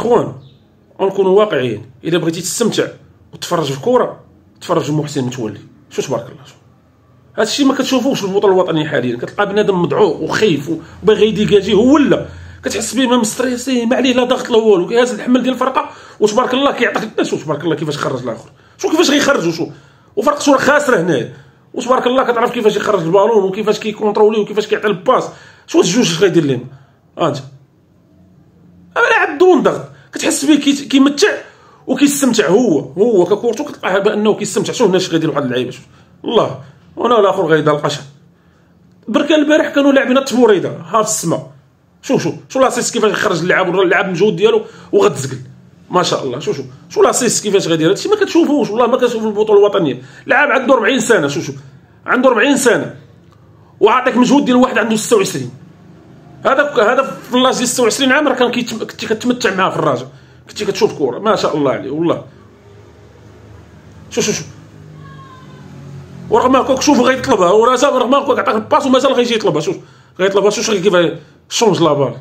اخوان ونكونوا واقعيين، الا بغيتي تستمتع وتفرج في كره تفرج في محسن متولي. شو تبارك الله، شو هذا الشيء ما كتشوفوش في البطوله الوطنيه حاليا. كتلقى بنادم مدعو وخايف وباغي يديكاجي هو، ولا كتحس به ما مستريسي، ما عليه لا ضغط لا والو، كيهز الحمل ديال الفرقه وتبارك الله كيعطيك الناس. وتبارك الله كيفاش خرج الاخر، شو كيفاش غيخرجوا، شو وفرق صوره خاسره هنايا. وتبارك الله كتعرف كيفاش يخرج البالون وكيفاش كيكونترولي وكيفاش كيعطي الباس. شو الجوج اش غيدير لهم انت لاعب بدون ضغط، كتحس به كيمتع وكيستمتع هو ككورتو، كتلقاه بانه كيستمتع. شوف الناس غيديروا واحد اللعيبه، شوف الله وانا الاخر غيدا القشع. بركه البارح كانوا لاعبين التموريده ها في السماء. شو لاسيس كيفاش يخرج اللعاب واللعاب المجهود ديالو وغتزقل ما شاء الله. شو لاسيس كيفاش غيدير هادشي ما كتشوفوش، والله ما كتشوف البطوله الوطنيه. لاعب عنده 40 سنه، شوف عنده 40 سنه وعطيك مجهود ديال واحد عنده 26. هذا في اللاج ديال 26 عام راه كنتي كتمتع معاه في الراجل، كنتي كتشوف كره ما شاء الله عليه والله. شوف ورغم هكاك شوف غيطلبها وراه رغم هكاك عطاك الباس ومازال غيجي يطلبها. شوف غيطلبها، شوف كيف شونج لابال.